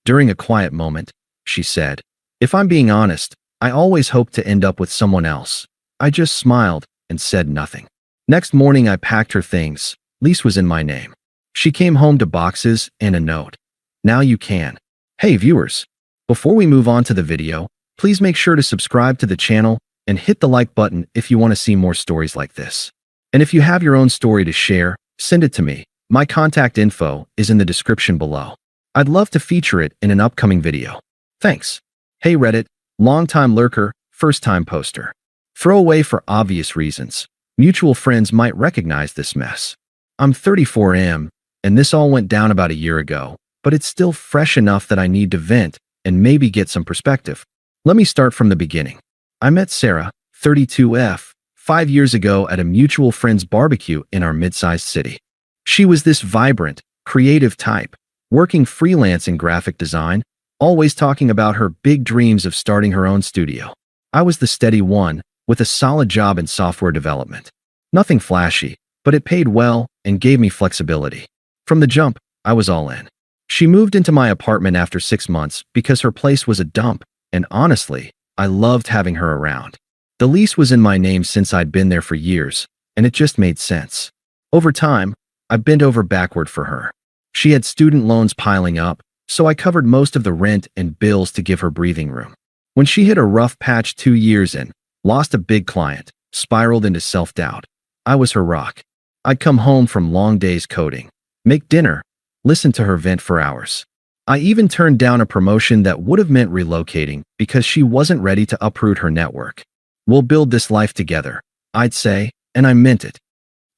During a quiet moment, she said, "If I'm being honest, I always hoped to end up with someone else." I just smiled and said nothing. Next morning, I packed her things. Lease was in my name. She came home to boxes and a note. "Now you can." Hey viewers, before we move on to the video, please make sure to subscribe to the channel and hit the like button if you want to see more stories like this. And if you have your own story to share, send it to me. My contact info is in the description below. I'd love to feature it in an upcoming video. Thanks. Hey Reddit, long-time lurker, first-time poster. Throwaway for obvious reasons. Mutual friends might recognize this mess. I'm 34 and this all went down about a year ago, but it's still fresh enough that I need to vent and maybe get some perspective. Let me start from the beginning. I met Sarah, 32F, 5 years ago at a mutual friend's barbecue in our mid-sized city. She was this vibrant, creative type, working freelance in graphic design, always talking about her big dreams of starting her own studio. I was the steady one, with a solid job in software development. Nothing flashy, but it paid well and gave me flexibility. From the jump, I was all in. She moved into my apartment after 6 months because her place was a dump, and honestly, I loved having her around. The lease was in my name since I'd been there for years, and it just made sense. Over time, I bent over backward for her. She had student loans piling up, so I covered most of the rent and bills to give her breathing room. When she hit a rough patch 2 years in, lost a big client, spiraled into self-doubt, I was her rock. I'd come home from long days coding, make dinner, listen to her vent for hours. I even turned down a promotion that would have meant relocating because she wasn't ready to uproot her network. "We'll build this life together," I'd say, and I meant it.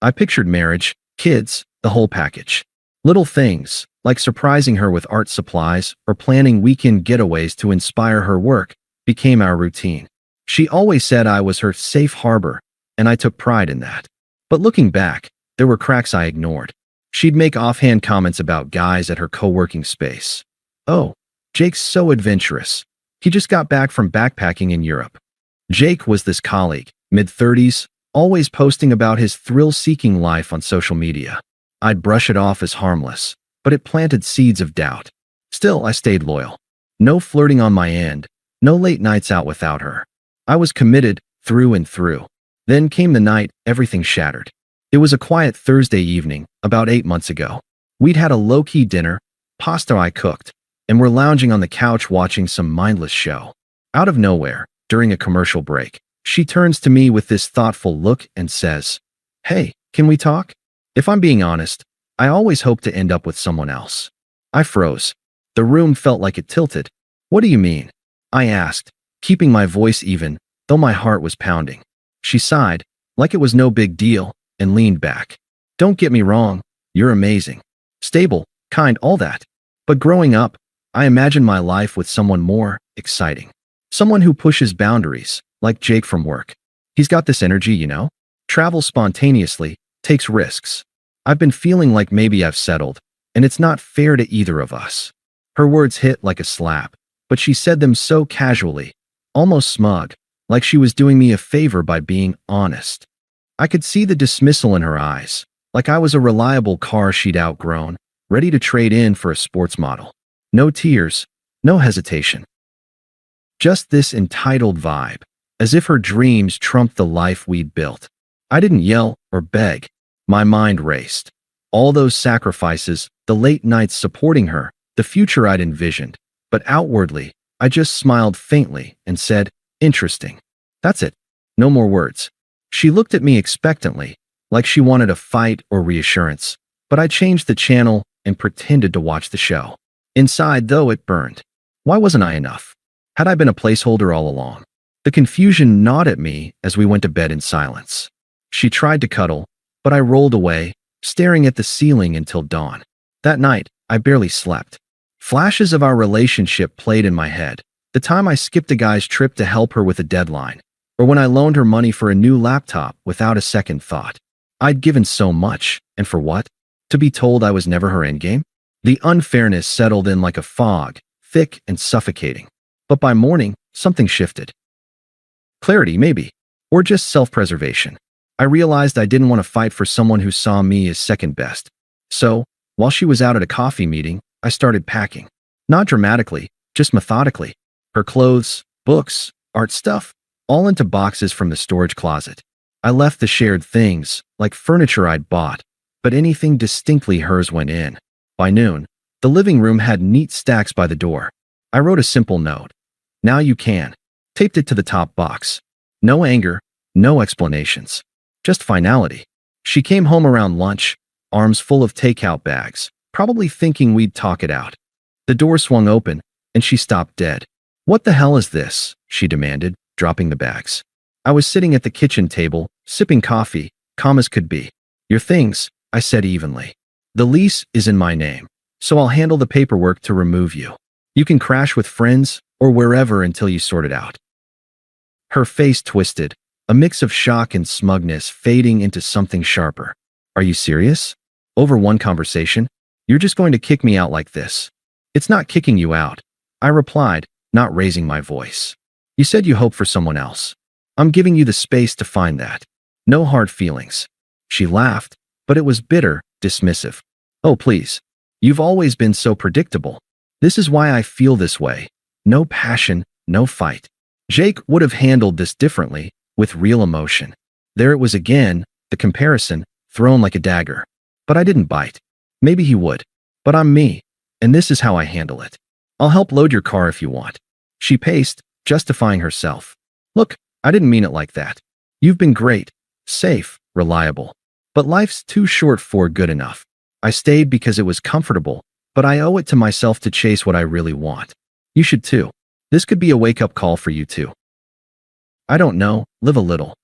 I pictured marriage, kids, the whole package. Little things, like surprising her with art supplies or planning weekend getaways to inspire her work, became our routine. She always said I was her safe harbor, and I took pride in that. But looking back, there were cracks I ignored. She'd make offhand comments about guys at her co-working space. "Oh, Jake's so adventurous. He just got back from backpacking in Europe." Jake was this colleague, mid-30s, always posting about his thrill-seeking life on social media. I'd brush it off as harmless, but it planted seeds of doubt. Still, I stayed loyal. No flirting on my end, no late nights out without her. I was committed through and through. Then came the night everything shattered. It was a quiet Thursday evening, about 8 months ago. We'd had a low-key dinner, pasta I cooked, and were lounging on the couch watching some mindless show. Out of nowhere, during a commercial break, she turns to me with this thoughtful look and says, "Hey, can we talk?" If I'm being honest, I always hoped to end up with someone else. I froze. The room felt like it tilted. "What do you mean?" I asked, keeping my voice even, though my heart was pounding. She sighed, like it was no big deal, and leaned back. "Don't get me wrong, you're amazing. Stable, kind, all that. But growing up, I imagined my life with someone more exciting. Someone who pushes boundaries, like Jake from work. He's got this energy, you know? Travels spontaneously, takes risks. I've been feeling like maybe I've settled, and it's not fair to either of us." Her words hit like a slap, but she said them so casually, almost smug, like she was doing me a favor by being honest. I could see the dismissal in her eyes, like I was a reliable car she'd outgrown, ready to trade in for a sports model. No tears, no hesitation. Just this entitled vibe, as if her dreams trumped the life we'd built. I didn't yell or beg. My mind raced. All those sacrifices, the late nights supporting her, the future I'd envisioned. But outwardly, I just smiled faintly and said, "Interesting." That's it. No more words. She looked at me expectantly, like she wanted a fight or reassurance, but I changed the channel and pretended to watch the show. Inside, though, it burned. Why wasn't I enough? Had I been a placeholder all along? The confusion gnawed at me as we went to bed in silence. She tried to cuddle, but I rolled away, staring at the ceiling until dawn. That night, I barely slept. Flashes of our relationship played in my head. The time I skipped a guy's trip to help her with a deadline, or when I loaned her money for a new laptop without a second thought. I'd given so much, and for what? To be told I was never her endgame? The unfairness settled in like a fog, thick and suffocating. But by morning, something shifted. Clarity, maybe, or just self-preservation. I realized I didn't want to fight for someone who saw me as second best. So, while she was out at a coffee meeting, I started packing. Not dramatically, just methodically. Her clothes, books, art stuff, all into boxes from the storage closet. I left the shared things, like furniture I'd bought, but anything distinctly hers went in. By noon, the living room had neat stacks by the door. I wrote a simple note. Now you can. Taped it to the top box. No anger, no explanations. Just finality. She came home around lunch, arms full of takeout bags, probably thinking we'd talk it out. The door swung open, and she stopped dead. "What the hell is this?" she demanded, dropping the bags. I was sitting at the kitchen table, sipping coffee, calm as could be. "Your things," I said evenly. "The lease is in my name, so I'll handle the paperwork to remove you. You can crash with friends or wherever until you sort it out." Her face twisted, a mix of shock and smugness fading into something sharper. "Are you serious? Over one conversation? You're just going to kick me out like this?" "It's not kicking you out," I replied, not raising my voice. "You said you hope for someone else. I'm giving you the space to find that. No hard feelings." She laughed, but it was bitter, dismissive. "Oh, please. You've always been so predictable. This is why I feel this way. No passion, no fight." Jake would have handled this differently, with real emotion. There it was again, the comparison, thrown like a dagger. But I didn't bite. Maybe he would. But I'm me, and this is how I handle it. "I'll help load your car if you want." She paced, justifying herself. "Look, I didn't mean it like that. You've been great, safe, reliable. But life's too short for good enough. I stayed because it was comfortable, but I owe it to myself to chase what I really want. You should too. This could be a wake-up call for you too." "I don't know, live a little."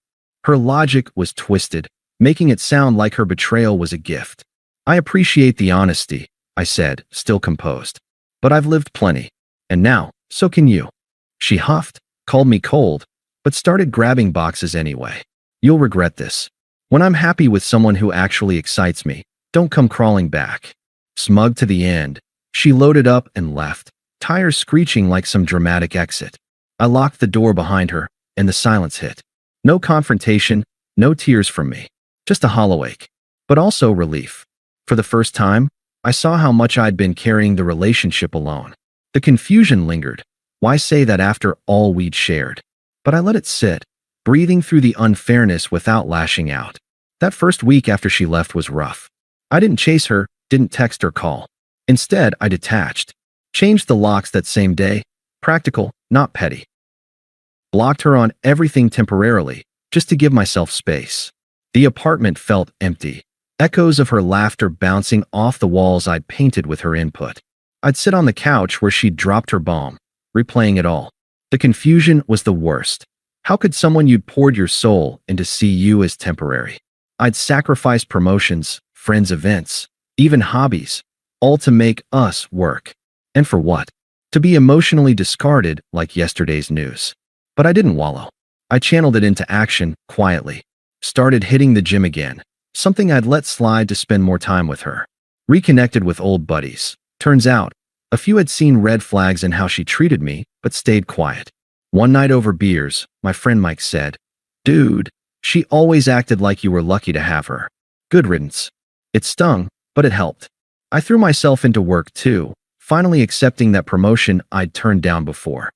Her logic was twisted, making it sound like her betrayal was a gift. "I appreciate the honesty," I said, still composed. "But I've lived plenty. And now, so can you." She huffed, called me cold, but started grabbing boxes anyway. "You'll regret this. When I'm happy with someone who actually excites me, don't come crawling back." Smug to the end, she loaded up and left, tires screeching like some dramatic exit. I locked the door behind her, and the silence hit. No confrontation, no tears from me. Just a hollow ache. But also relief. For the first time, I saw how much I'd been carrying the relationship alone. The confusion lingered. Why say that after all we'd shared? But I let it sit, breathing through the unfairness without lashing out. That first week after she left was rough. I didn't chase her, didn't text or call. Instead, I detached. Changed the locks that same day. Practical, not petty. Blocked her on everything temporarily, just to give myself space. The apartment felt empty. Echoes of her laughter bouncing off the walls I'd painted with her input. I'd sit on the couch where she'd dropped her bomb, replaying it all. The confusion was the worst. How could someone you'd poured your soul into see you as temporary? I'd sacrificed promotions, friends' events, even hobbies, all to make us work. And for what? To be emotionally discarded like yesterday's news. But I didn't wallow. I channeled it into action, quietly. Started hitting the gym again, something I'd let slide to spend more time with her. Reconnected with old buddies. Turns out, a few had seen red flags in how she treated me, but stayed quiet. One night over beers, my friend Mike said, "Dude, she always acted like you were lucky to have her." Good riddance. It stung, but it helped. I threw myself into work too, finally accepting that promotion I'd turned down before.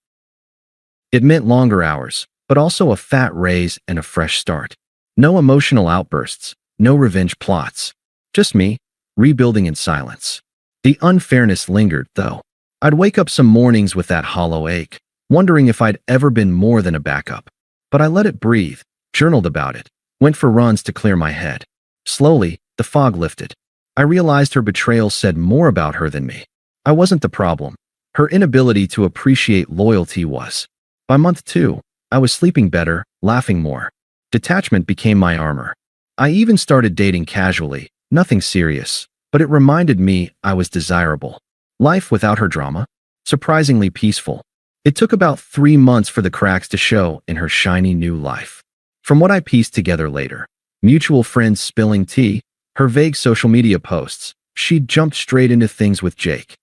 It meant longer hours, but also a fat raise and a fresh start. No emotional outbursts, no revenge plots. Just me, rebuilding in silence. The unfairness lingered, though. I'd wake up some mornings with that hollow ache, wondering if I'd ever been more than a backup. But I let it breathe, journaled about it, went for runs to clear my head. Slowly, the fog lifted. I realized her betrayal said more about her than me. I wasn't the problem. Her inability to appreciate loyalty was. By month 2, I was sleeping better, laughing more. Detachment became my armor. I even started dating casually, nothing serious, but it reminded me I was desirable. Life without her drama? Surprisingly peaceful. It took about 3 months for the cracks to show in her shiny new life. From what I pieced together later, mutual friends spilling tea, her vague social media posts, she'd jumped straight into things with Jake.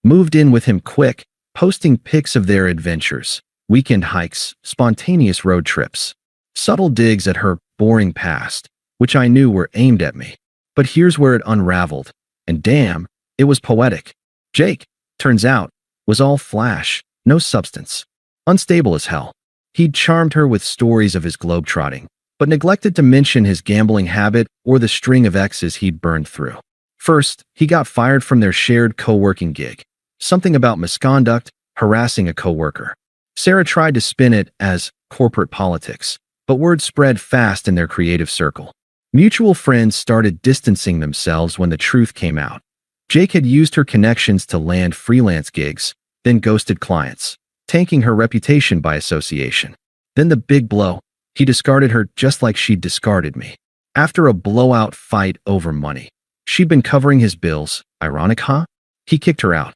Moved in with him quick, posting pics of their adventures, weekend hikes, spontaneous road trips. Subtle digs at her boring past, which I knew were aimed at me. But here's where it unraveled, and damn, it was poetic. Jake, turns out, was all flash, no substance. Unstable as hell. He'd charmed her with stories of his globetrotting, but neglected to mention his gambling habit or the string of exes he'd burned through. First, he got fired from their shared co-working gig. Something about misconduct, harassing a co-worker. Sarah tried to spin it as corporate politics, but word spread fast in their creative circle. Mutual friends started distancing themselves when the truth came out. Jake had used her connections to land freelance gigs, then ghosted clients, tanking her reputation by association. Then the big blow. He discarded her just like she'd discarded me. After a blowout fight over money. She'd been covering his bills. Ironic, huh? He kicked her out.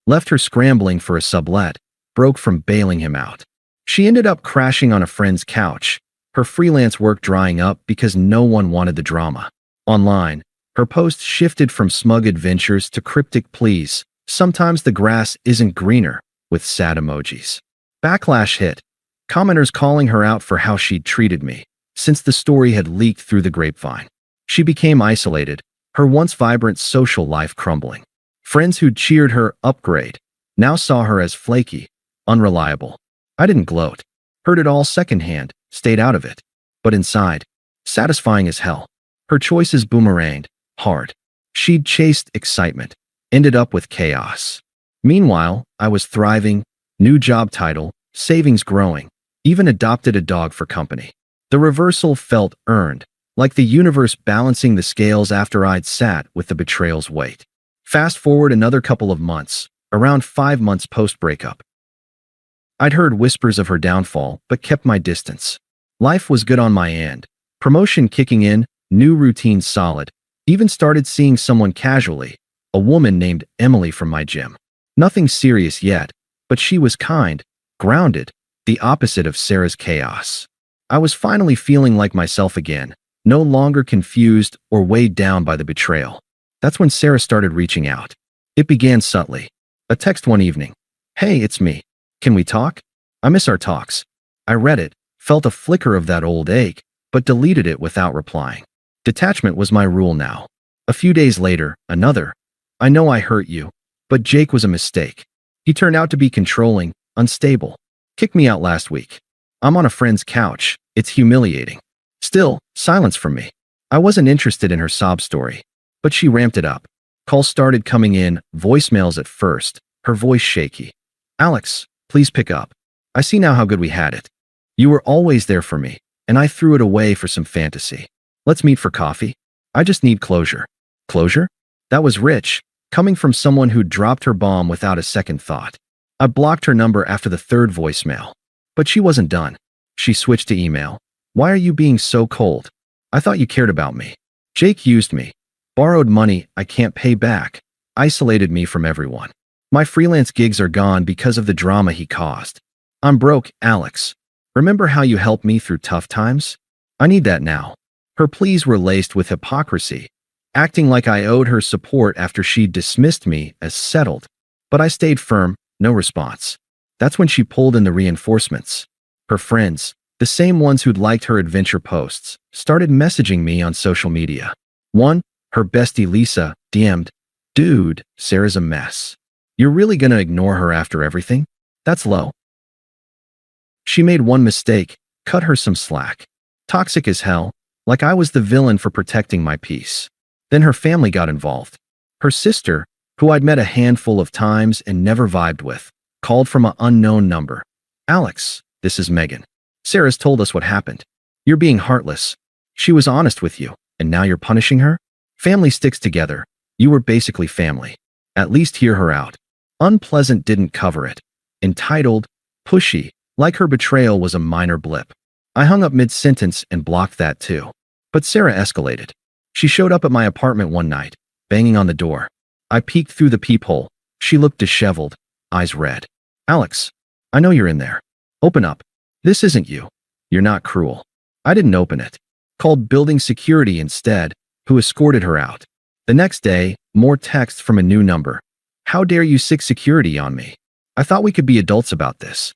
Left her scrambling for a sublet, broke from bailing him out. She ended up crashing on a friend's couch, her freelance work drying up because no one wanted the drama. Online, her posts shifted from smug adventures to cryptic pleas. Sometimes the grass isn't greener, with sad emojis. Backlash hit. Commenters calling her out for how she'd treated me, since the story had leaked through the grapevine. She became isolated, her once vibrant social life crumbling. Friends who'd cheered her upgrade now saw her as flaky, unreliable. I didn't gloat. Heard it all secondhand, stayed out of it. But inside, satisfying as hell. Her choices boomeranged, hard. She'd chased excitement, ended up with chaos. Meanwhile, I was thriving, new job title, savings growing, even adopted a dog for company. The reversal felt earned, like the universe balancing the scales after I'd sat with the betrayal's weight. Fast forward another couple of months, around 5 months post-breakup. I'd heard whispers of her downfall, but kept my distance. Life was good on my end. Promotion kicking in, new routine solid. Even started seeing someone casually, a woman named Emily from my gym. Nothing serious yet, but she was kind, grounded, the opposite of Sarah's chaos. I was finally feeling like myself again, no longer confused or weighed down by the betrayal. That's when Sarah started reaching out. It began subtly. A text one evening. "Hey, it's me. Can we talk? I miss our talks." I read it, felt a flicker of that old ache, but deleted it without replying. Detachment was my rule now. A few days later, another. "I know I hurt you, but Jake was a mistake. He turned out to be controlling, unstable. Kicked me out last week. I'm on a friend's couch. It's humiliating." Still, silence from me. I wasn't interested in her sob story, but she ramped it up. Calls started coming in, voicemails at first, her voice shaky. "Alex, please pick up. I see now how good we had it. You were always there for me, and I threw it away for some fantasy. Let's meet for coffee. I just need closure." Closure? That was rich, coming from someone who dropped her bomb without a second thought. I blocked her number after the third voicemail. But she wasn't done. She switched to email. "Why are you being so cold? I thought you cared about me. Jake used me. Borrowed money I can't pay back. Isolated me from everyone. My freelance gigs are gone because of the drama he caused. I'm broke, Alex. Remember how you helped me through tough times? I need that now." Her pleas were laced with hypocrisy, acting like I owed her support after she dismissed me as settled. But I stayed firm, no response. That's when she pulled in the reinforcements. Her friends, the same ones who'd liked her adventure posts, started messaging me on social media. One, her bestie Lisa, DM'd, "Dude, Sarah's a mess. You're really gonna ignore her after everything? That's low. She made one mistake, cut her some slack." Toxic as hell, like I was the villain for protecting my peace. Then her family got involved. Her sister, who I'd met a handful of times and never vibed with, called from an unknown number. "Alex, this is Megan. Sarah's told us what happened. You're being heartless. She was honest with you, and now you're punishing her? Family sticks together. You were basically family. At least hear her out." Unpleasant didn't cover it. Entitled, pushy, like her betrayal was a minor blip. I hung up mid-sentence and blocked that too. But Sarah escalated. She showed up at my apartment one night, banging on the door. I peeked through the peephole. She looked disheveled, eyes red. "Alex, I know you're in there. Open up. This isn't you. You're not cruel." I didn't open it. Called building security instead, who escorted her out. The next day, more texts from a new number. "How dare you sick security on me? I thought we could be adults about this."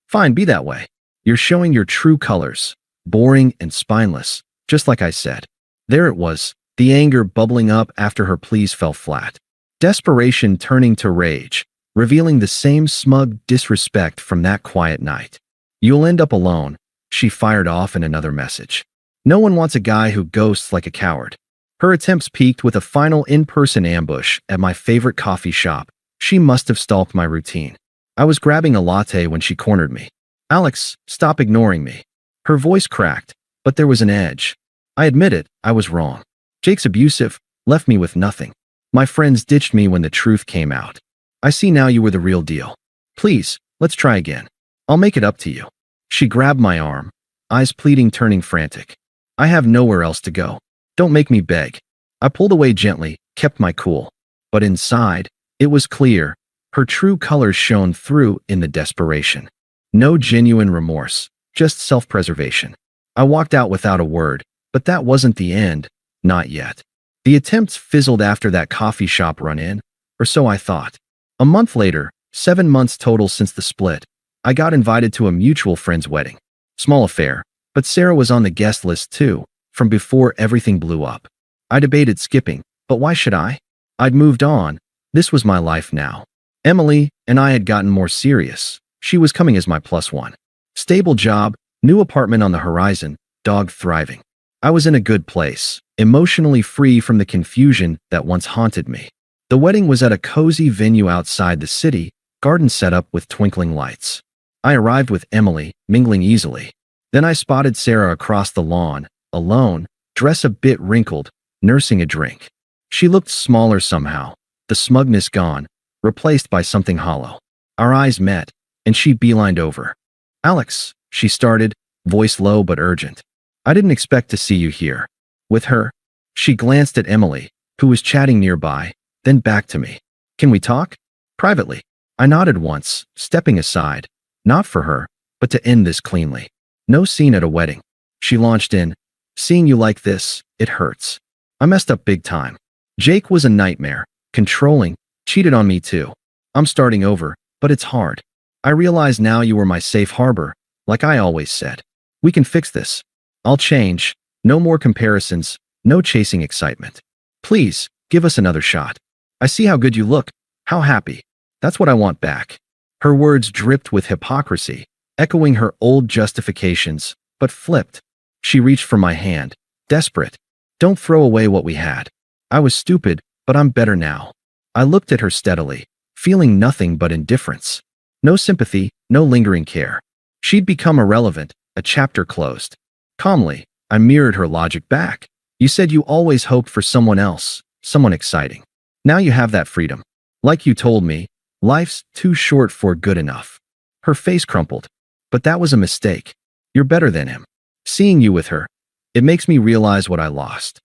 Fine, be that way. You're showing your true colors. Boring and spineless, just like I said. There it was, the anger bubbling up after her pleas fell flat. Desperation turning to rage, revealing the same smug disrespect from that quiet night. You'll end up alone, she fired off in another message. No one wants a guy who ghosts like a coward. Her attempts peaked with a final in-person ambush at my favorite coffee shop. She must have stalked my routine. I was grabbing a latte when she cornered me. Alex, stop ignoring me. Her voice cracked, but there was an edge. I admit it, I was wrong. Jake's abusive, left me with nothing. My friends ditched me when the truth came out. I see now you were the real deal. Please, let's try again. I'll make it up to you. She grabbed my arm, eyes pleading turning frantic. I have nowhere else to go. Don't make me beg. I pulled away gently, kept my cool. But inside, it was clear. Her true colors shone through in the desperation. No genuine remorse, just self-preservation. I walked out without a word, but that wasn't the end, not yet. The attempts fizzled after that coffee shop run-in, or so I thought. A month later, 7 months total since the split, I got invited to a mutual friend's wedding. Small affair, but Sarah was on the guest list too, from before everything blew up. I debated skipping, but why should I? I'd moved on. This was my life now. Emily and I had gotten more serious. She was coming as my +1. Stable job, new apartment on the horizon, dog thriving. I was in a good place, emotionally free from the confusion that once haunted me. The wedding was at a cozy venue outside the city, garden set up with twinkling lights. I arrived with Emily, mingling easily. Then I spotted Sarah across the lawn, alone, dress a bit wrinkled, nursing a drink. She looked smaller somehow, the smugness gone, replaced by something hollow. Our eyes met, and she beelined over. Alex, she started, voice low but urgent. I didn't expect to see you here. With her, she glanced at Emily, who was chatting nearby, then back to me. Can we talk? Privately. I nodded once, stepping aside, not for her, but to end this cleanly. No scene at a wedding. She launched in. Seeing you like this, it hurts. I messed up big time. Jake was a nightmare, controlling, cheated on me too. I'm starting over, but it's hard. I realize now you were my safe harbor, like I always said. We can fix this. I'll change. No more comparisons, no chasing excitement. Please, give us another shot. I see how good you look, how happy. That's what I want back. Her words dripped with hypocrisy, echoing her old justifications, but flipped. She reached for my hand, desperate. Don't throw away what we had. I was stupid, but I'm better now. I looked at her steadily, feeling nothing but indifference. No sympathy, no lingering care. She'd become irrelevant, a chapter closed. Calmly, I mirrored her logic back. You said you always hoped for someone else, someone exciting. Now you have that freedom. Like you told me, life's too short for good enough. Her face crumpled. But that was a mistake. You're better than him. Seeing you with her, it makes me realize what I lost.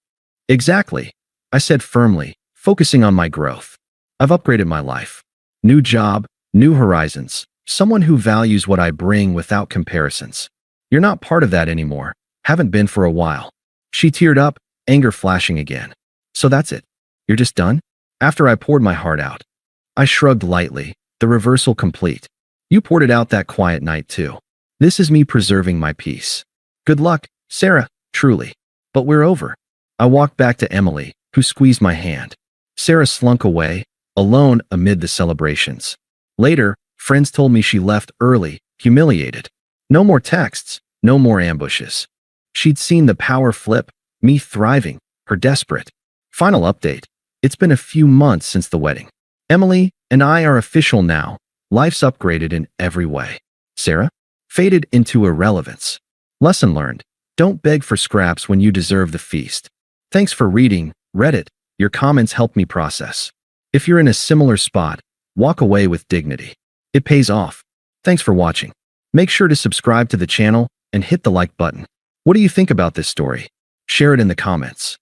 Exactly, I said firmly, focusing on my growth. I've upgraded my life. New job, new horizons, someone who values what I bring without comparisons. You're not part of that anymore. Haven't been for a while. She teared up, anger flashing again. So that's it. You're just done? After I poured my heart out. I shrugged lightly, the reversal complete. You poured it out that quiet night too. This is me preserving my peace. Good luck, Sarah, truly. But we're over. I walked back to Emily, who squeezed my hand. Sarah slunk away, alone amid the celebrations. Later, friends told me she left early, humiliated. No more texts, no more ambushes. She'd seen the power flip, me thriving, her desperate. Final update. It's been a few months since the wedding. Emily and I are official now. Life's upgraded in every way. Sarah? Faded into irrelevance. Lesson learned. Don't beg for scraps when you deserve the feast. Thanks for reading, Reddit. Your comments help me process. If you're in a similar spot, walk away with dignity. It pays off. Thanks for watching. Make sure to subscribe to the channel and hit the like button. What do you think about this story? Share it in the comments.